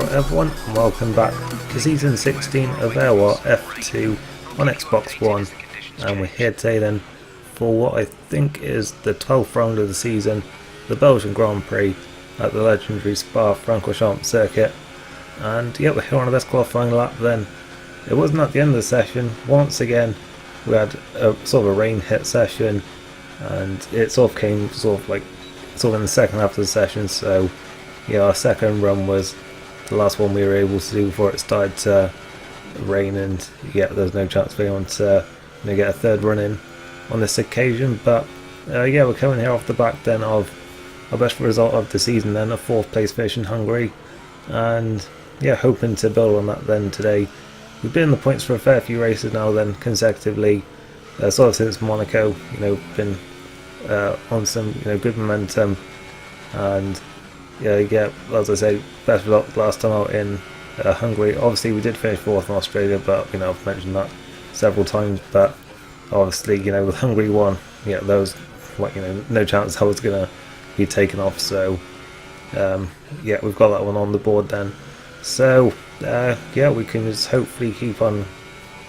everyone and welcome back to Season 16 of AOR F2 on Xbox One, and we're here today then for what I think is the 12th round of the season, the Belgian Grand Prix at the legendary Spa-Francorchamps circuit. And yeah, we're here on the best qualifying lap then. It wasn't at the end of the session. Once again we had a sort of a rain hit session, and it sort of came in the second half of the session. So yeah, our second run was the last one we were able to do before it started to rain, and yeah, there's no chance for anyone to get a third run in on this occasion. But yeah, we're coming here off the back then of our best result of the season then, a 4th place finish in Hungary, and yeah, hoping to build on that then today. We've been in the points for a fair few races now then consecutively, sort of since Monaco, been on some good momentum. And yeah, as I say, best result last time out in Hungary. Obviously we did finish 4th in Australia, but I've mentioned that several times. But obviously with Hungary 1, yeah, there was no chance I was gonna be taken off. So yeah, we've got that one on the board then. So yeah, we can just hopefully keep on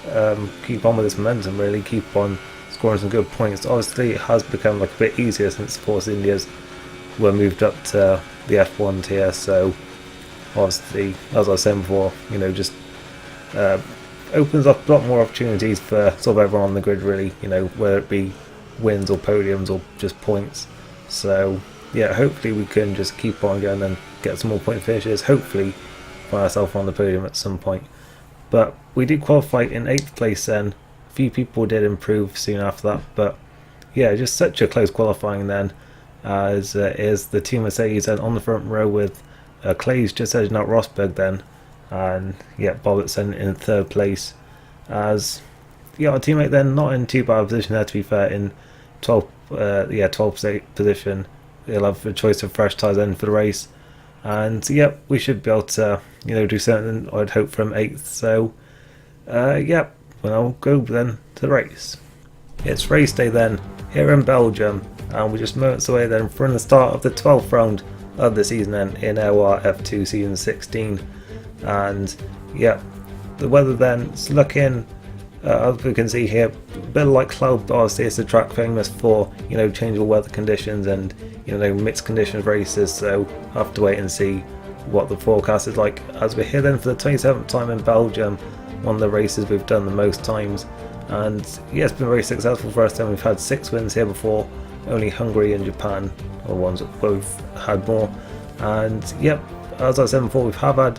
with this momentum, really keep on scoring some good points. Obviously it has become a bit easier since Force Indias were moved up to the F1 tier, so obviously, as I was saying before, just opens up a lot more opportunities for sort of everyone on the grid, really, whether it be wins or podiums or just points. So yeah, hopefully we can just keep on going and get some more point finishes, hopefully find ourselves on the podium at some point. But we did qualify in 8th place then. A few people did improve soon after that, but yeah, just such a close qualifying then, as is the Team Mercedes then on the front row with Clays just edging out Rosberg then, and yeah, Bobbittson in 3rd place, as yeah, our teammate then not in too bad a position there, to be fair, in 12th position. He'll have a choice of fresh tyres then for the race, and yeah, we should be able to do something, I'd hope, from 8th. So yeah, well, I'll go then to the race. It's race day then here in Belgium, and we're just moments away then from the start of the 12th round of the season then in AOR F2 Season 16. And yeah, the weather then is looking, as we can see here, a bit like cloud, but obviously it's a track famous for changeable weather conditions and mixed conditions races, so I'll have to wait and see what the forecast is like, as we're here then for the 27th time in Belgium, one of the races we've done the most times. And yeah, it's been very successful for us then. We've had 6 wins here before. Only Hungary and Japan are ones that both had more. And yep, as I said before, we've had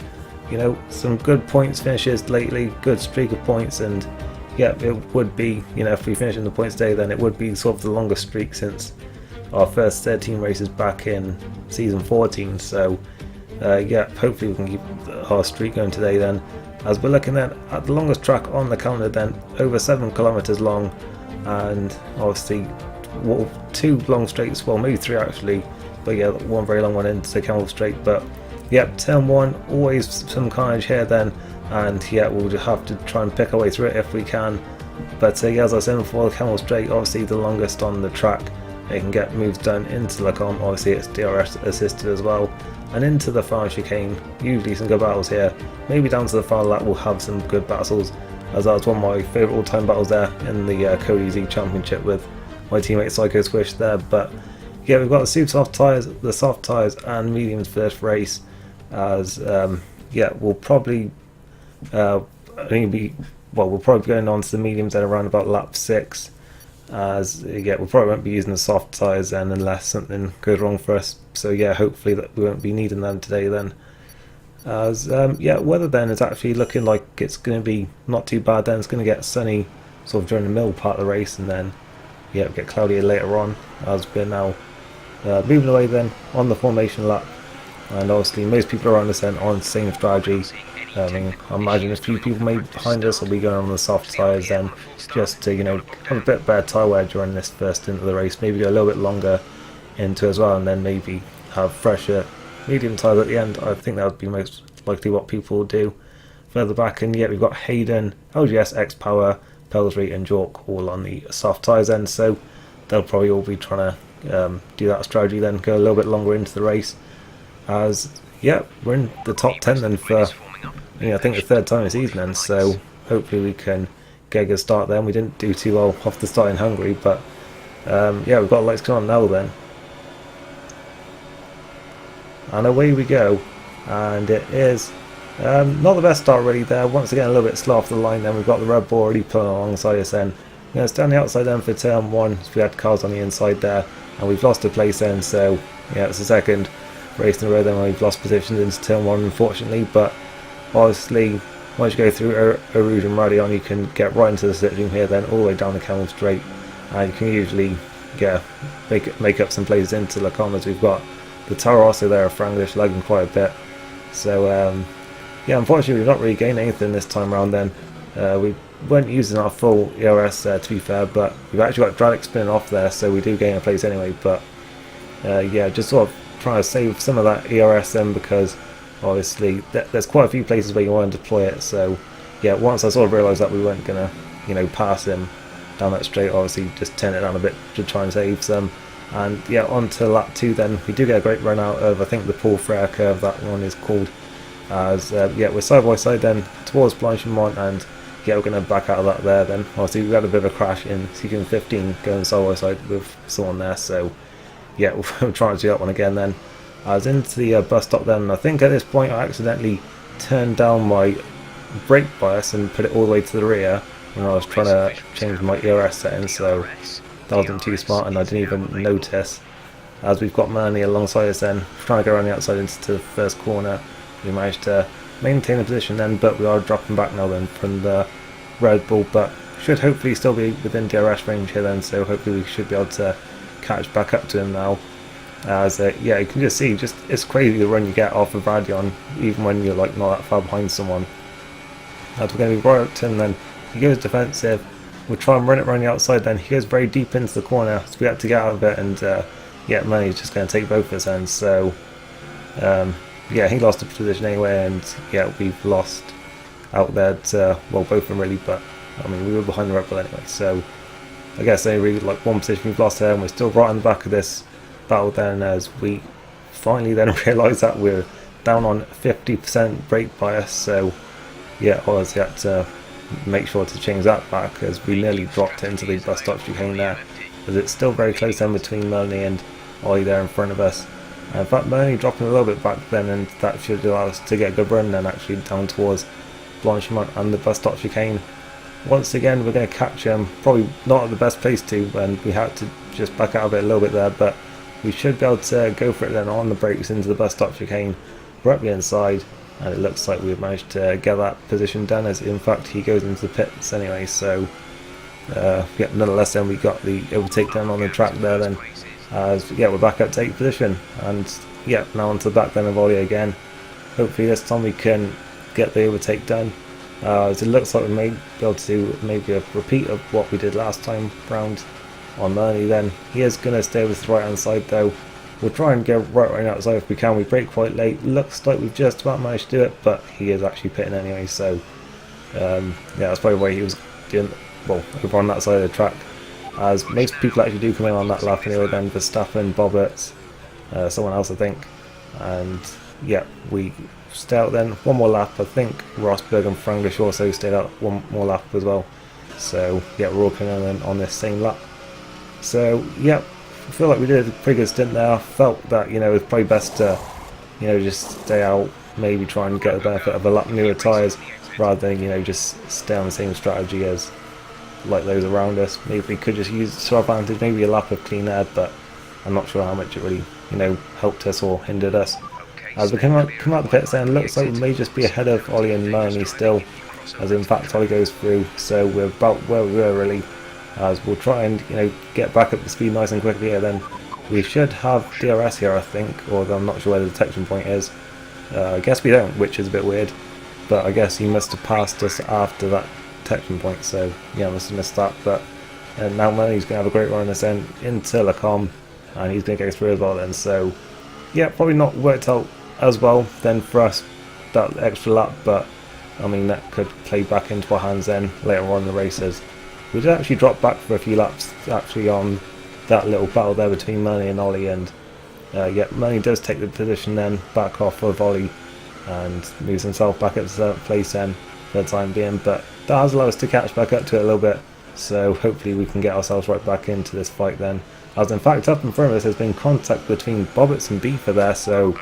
some good points finishes lately, good streak of points, and yeah, it would be, if we finish in the points today, then it would be sort of the longest streak since our first 13 races back in Season 14. So yeah, hopefully we can keep our streak going today then, as we're looking then at the longest track on the calendar then, over 7 kilometers long, and obviously 2 long straights, well maybe 3 actually, but yeah, one very long one into the Camel Straight. But yeah, turn 1, always some carnage here then, and yeah, we'll just have to try and pick our way through it if we can. But yeah, as I said before, the Camel Straight, obviously the longest on the track. It can get moves done into the Lacombe, obviously it's DRS assisted as well, and into the final chicane. Usually some good battles here, maybe down to the final lap we'll have some good battles, as that was one of my favourite all-time battles there in the Cody Z Championship with my teammate Psycho Squish there. But yeah, we've got the super soft tyres, the soft tyres and mediums for this race, as yeah, we'll probably we'll probably be going on to the mediums at around about lap 6, as yeah, we probably won't be using the soft tyres then unless something goes wrong for us. So yeah, hopefully that we won't be needing them today then, as yeah, weather then is actually looking like it's going to be not too bad then. It's going to get sunny sort of during the middle part of the race, and then yeah, get cloudier later on, as we're now moving away then on the formation lap. And obviously most people around us then on the same strategy. I imagine a few people maybe behind us will be going on the soft tyres then, just to have a bit better tyre wear during this first stint of the race, maybe go a little bit longer into as well, and then maybe have fresher medium tyres at the end. I think that would be most likely what people will do further back. And yet we've got Hayden, LGS, X-Power, Pelsbury and York all on the soft tyres then, so they'll probably all be trying to do that strategy then, go a little bit longer into the race, as yeah, we're in the top 10 then for, I think the third time this season then, so hopefully we can get a good start then. We didn't do too well off the start in Hungary, but yeah, we've got lights going on now then. And away we go, and it is not the best start really there. Once again a little bit slow off the line then. We've got the Red Bull already pulling alongside us then. It's down the outside then for turn 1, so we had cars on the inside there, and we've lost a place then, so yeah, it's the second race in a row then we've lost positions into turn 1 unfortunately, but obviously once you go through Rouge and Radion you can get right into the slipstream here then, all the way down the Camel Straight, and you can usually make up some places into Le Combe, as we've got the Tower also there of Franglish lagging quite a bit. So yeah, unfortunately we've not really gained anything this time around then. We weren't using our full AOR to be fair, but we've actually got Dradic spinning off there, so we do gain a place anyway. But yeah, just sort of trying to save some of that ERS then, because obviously there's quite a few places where you want to deploy it. So yeah, once I sort of realised that we weren't going to pass him down that straight, obviously just turn it down a bit to try and save some. And yeah, on to lap 2 then. We do get a great run out of, I think, the Paul Frere curve, that one is called, as yeah, we're side by side then towards Blanchimont, and yeah, we're going to back out of that there then. Obviously we had a bit of a crash in sequence 15 going side by side with someone there, so yeah, we'll try to do that one again then. I was into the bus stop then, and I think at this point I accidentally turned down my brake bias and put it all the way to the rear when I was trying to change my ERS settings, so that wasn't too smart and I didn't even notice. As we've got Murney alongside us then, trying to go around the outside into the first corner. We managed to maintain the position then, but we are dropping back now then from the Red Bull, but should hopefully still be within DRS range here then, so hopefully we should be able to catch back up to him now. As yeah, you can just see, it's crazy the run you get off of Radion, even when you're like not that far behind someone. As we're going to be right up to him then, he goes defensive. We'll try and run it around the outside then. He goes very deep into the corner, so we had to get out of it, and yeah, Money's just going to take both of us then, so yeah, he lost the position anyway, and yeah, we've lost out there to, well, both of them really, but I mean, we were behind the Red Bull anyway, so I guess only really like one position we've lost there, and we're still right on the back of this battle then, as we finally then realise that we're down on 50% brake bias, so yeah, obviously had to make sure to change that back, as we nearly dropped into the bus stop chicane there, as it's still very close then between Melanie and Ollie there in front of us. In fact, Melanie dropping a little bit back then, and that should allow us to get a good run then actually down towards Blanchimont and the bus stop chicane. Once again we're going to catch him, probably not at the best place to, and we had to just back out of it a little bit there, but we should be able to go for it then on the brakes into the bus stop chicane. We're up the inside, and it looks like we've managed to get that position done, as in fact he goes into the pits anyway, so yeah, nonetheless then we got the overtake down on the track there then, as yeah, we're back up to 8th position, and yeah, now onto the back then of Ollie again. Hopefully this time we can get the overtake done, as it looks like we may be able to do maybe a repeat of what we did last time round on Murney then. He is going to stay with the right hand side though. We'll try and go right outside if we can. We brake quite late. Looks like we've just about managed to do it, but he is actually pitting anyway, so yeah, that's probably why he was doing, well, over on that side of the track, as most people actually do come in on that lap anyway then. Verstappen, Bobbert, someone else I think, and yeah, we stay out then one more lap. I think Rosberg and Franglish also stayed out one more lap as well, so yeah, we're all coming in on this same lap. So yeah, I feel like we did a pretty good stint there. I felt that, it was probably best to, just stay out, maybe try and get the benefit of a lap newer tyres, rather than, just stay on the same strategy as like those around us. Maybe we could just use it to our advantage, maybe a lap of clean air, but I'm not sure how much it really, helped us or hindered us. As we come out the pits then, looks like we may just be ahead of Ollie and Murney still, as in fact Ollie goes through, so we're about where we were really. As we'll try and get back up to speed nice and quickly here then. We should have DRS here I think, although I'm not sure where the detection point is. I guess we don't, which is a bit weird, but I guess he must have passed us after that detection point, so yeah, I must have missed that. But now Murney's going to have a great run this end into Le Combe, and he's going to go through as well then, so yeah, probably not worked out as well then for us, that extra lap, but I mean that could play back into our hands then later on in the races. We did actually drop back for a few laps actually on that little battle there between Murney and Ollie, and Yeah, Melanie does take the position then back off for a volley and moves himself back up to 7th place then for the time being, but that has allowed us to catch back up to it a little bit, so hopefully we can get ourselves right back into this fight then. As in fact, up in front of us has been contact between Bobbits and Beaver there, so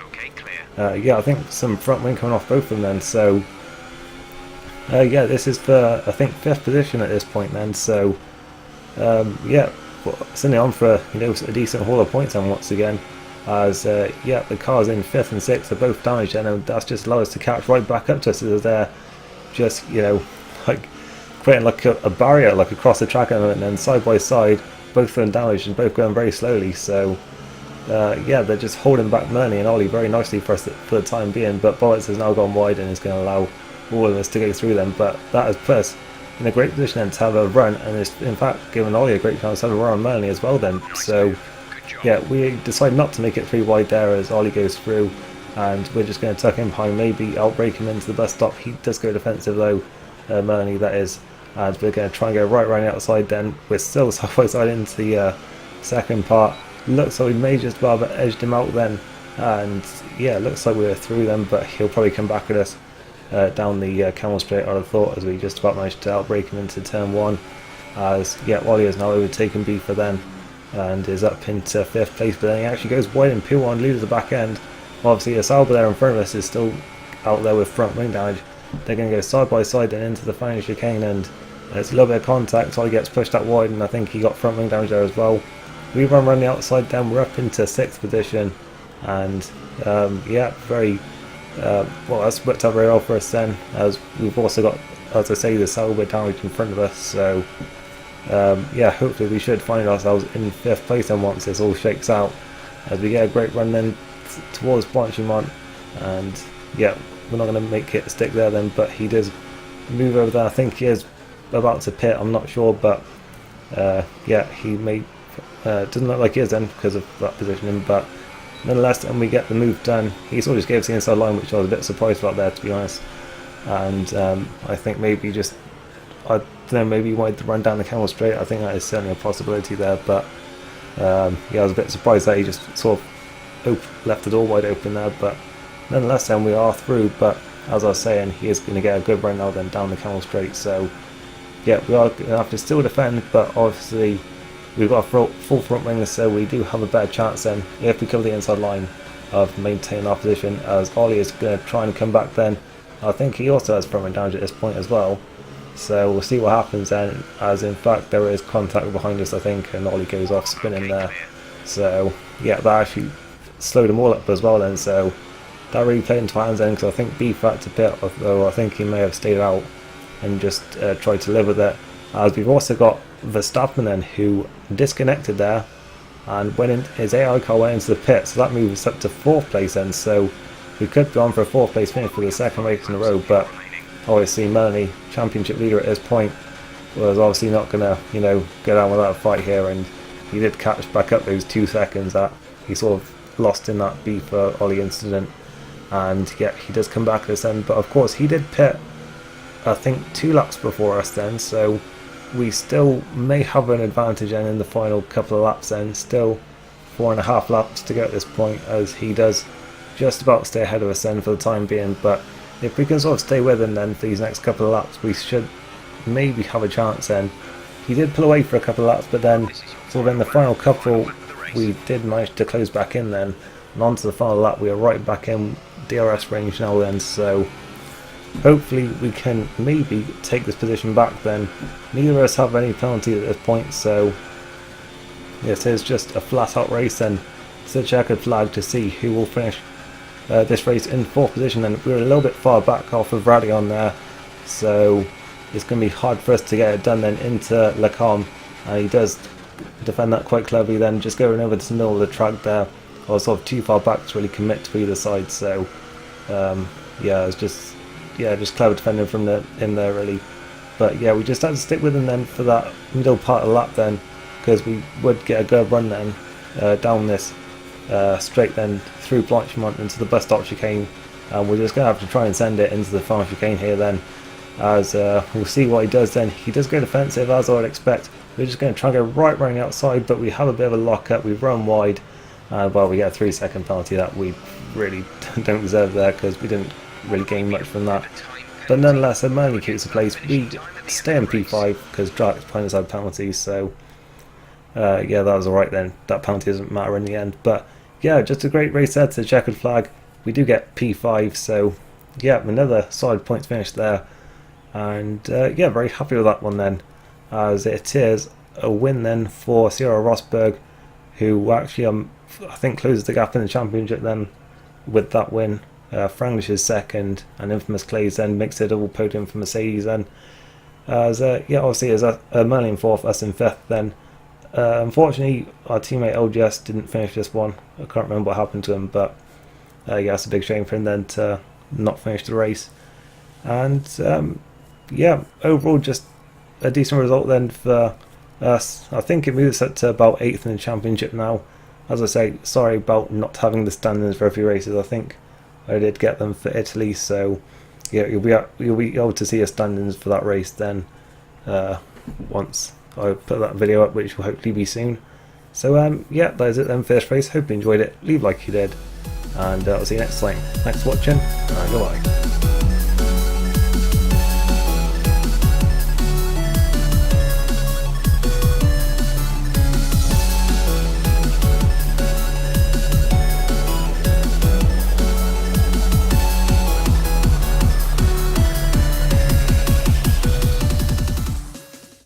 yeah, I think some front wing coming off both of them then, so yeah, this is for I think 5th position at this point then, so yeah, well, sending on for a decent haul of points then once again, as yeah, the cars in 5th and 6th are both damaged, and that's just allowed us to catch right back up to us as they're just like creating like a barrier like across the track and then side by side, both of them damaged and both going very slowly, so yeah, they're just holding back Melanie and Ollie very nicely for us for the time being, but Bollocks has now gone wide and is going to allow all of us to go through them, but that has put us in a great position then to have a run, and it's in fact given Ollie a great chance to have a run on Melanie as well then, so yeah, we decide not to make it 3 wide there as Ollie goes through, and we're just going to tuck him behind, maybe outbrake him into the bus stop. He does go defensive though, Melanie that is, and we're going to try and go right around the outside then. We're still halfway side into the second part. Looks like we may just about have edged him out then, and yeah, looks like we're through them, but he'll probably come back at us down the Camel Straight, I would have thought, as we just about managed to outbrake him into turn 1, as yeah, Ollie has now overtaken Beaver then and is up into 5th place, but then he actually goes wide and P1 loses the back end. Obviously a Sauber there in front of us is still out there with front wing damage. They're going to go side by side then into the final chicane, and there's a little bit of contact. Ollie gets pushed out wide and I think he got front wing damage there as well. We run around the outside then, we're up into 6th position, and yeah, very well, that's worked out very well for us then, as we've also got, as I say, the Sauber damage in front of us, so yeah, hopefully we should find ourselves in 5th place then once this all shakes out, as we get a great run then towards Blanchimont, and yeah, we're not going to make it stick there then, but he does move over there. I think he is about to pit, I'm not sure, but yeah, he may doesn't look like he is then because of that positioning, but nonetheless, and we get the move done. He sort of just gave us the inside line, which I was a bit surprised about there, to be honest, and I think maybe just, I don't know, maybe he wanted to run down the Camel Straight. I think that is certainly a possibility there, but yeah, I was a bit surprised that he just sort of left the door wide open there, but nonetheless then we are through. But as I was saying, he is going to get a good run now then down the Camel Straight, so yeah, we are going to have to still defend, but obviously we've got a full front wing, so we do have a better chance then if we cover the inside line of maintaining our position, as Ollie is going to try and come back then. I think he also has front wing damage at this point as well, so we'll see what happens then, as in fact there is contact behind us I think, and Ollie goes off spinning there, so yeah, that actually slowed them all up as well then, so that really played into our hands then, because I think Beef had to pit, although I think he may have stayed out and just tried to live with it, as we've also got Verstappen then, who disconnected there and went in, his AI car went into the pit, so that moves us up to 4th place then, so we could be on for a 4th place finish for the 2nd race in a row, but obviously Melanie, championship leader at this point, was obviously not going to go down without a fight here, and he did catch back up those 2 seconds that he sort of lost in that Beef Ollie incident, and yeah, he does come back this end, but of course he did pit I think 2 laps before us then, so we still may have an advantage then in the final couple of laps then, still 4.5 laps to go at this point, as he does just about stay ahead of us then for the time being, but if we can sort of stay with him then for these next couple of laps, we should maybe have a chance then. He did pull away for a couple of laps, but then sort of in the final couple we did manage to close back in then, and on to the final lap we are right back in DRS range now then, so hopefully we can maybe take this position back then. Neither of us have any penalties at this point, so this is just a flat out race then. It's a checkered flag to see who will finish this race in 4th position, and we're a little bit far back off of Radion there, so it's going to be hard for us to get it done then into Lacombe, and he does defend that quite cleverly then, just going over to the middle of the track there. I was sort of too far back to really commit to either side, so yeah, it's just clever defending from in there really. But yeah, we just had to stick with him then for that middle part of the lap then, because we would get a good run then down this straight then through Blanchimont into the bus stop chicane, and we're just going to have to try and send it into the final chicane here then, as we'll see what he does then. He does go defensive as I would expect. We're just going to try and go right running outside, but we have a bit of a lock up, we run wide, Well, we get a 3-second penalty that we really don't deserve there because we didn't really gain much from that. But nonetheless, Manley keeps the place. We stay in P5 because Drax playing us had penalties, so yeah, that was alright then. That penalty doesn't matter in the end. But yeah, just a great race there to the checkered flag. We do get P5, so yeah, another solid points finish there. And yeah, very happy with that one then, as it is a win then for Sierra Rosberg, who actually I think closes the gap in the championship then with that win. Franglish is second, and Infamous Clays then makes a double podium for Mercedes then. As yeah, obviously as Merlin fourth, us in fifth then. Unfortunately, our teammate LGS didn't finish this one. I can't remember what happened to him, but yeah, it's a big shame for him then to not finish the race. And yeah, overall just a decent result then for us. I think it moves us up to about 8th in the championship now. As I say, sorry about not having the standings for a few races. I think I did get them for Italy, so yeah, you'll be able to see a standings for that race then once I put that video up, which will hopefully be soon. So yeah, that is it then for this race. Hope you enjoyed it. Leave a like if you did, and I'll see you next time. Thanks for watching, and goodbye.